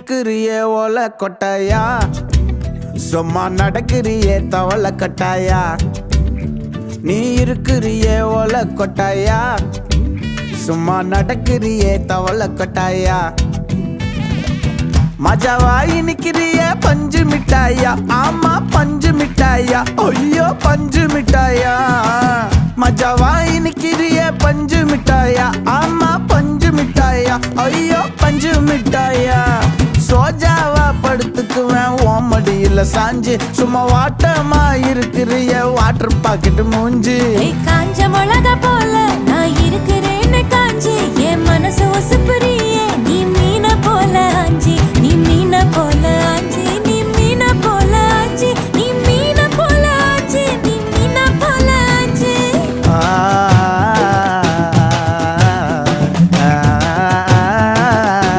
இருக்கிறியே ஓலை கொட்டாயா, சும்மா நடக்கிறியே தவளை கட்டாயா. நீ இருக்கிறியே ஓலை கொட்டாயா, சும்மா நடக்கிறியே தவளை கட்டாயா. மஜாவாய் நிக்கிறிய பஞ்சு மிட்டாயா, ஆமா பஞ்சு மிட்டாயா, ஐயோ பஞ்சு மிட்டாயா. மஜாவாய் நிக்கிறிய பஞ்சு மிட்டாயா, ஆமா பஞ்சு மிட்டாயா, ஐயோ பஞ்சு மிட்டாயா. சோஜாவா படுத்துக்குவேன் ஓமடியில சாஞ்சு, சும்மா வாட்டமா இருக்கிறிய வாட்டர் பாக்கெட் மூஞ்சி. காஞ்ச மிளகா போல நான் இருக்கிறேன்னு காஞ்சி, என் மனசு ஒசுப்புரிய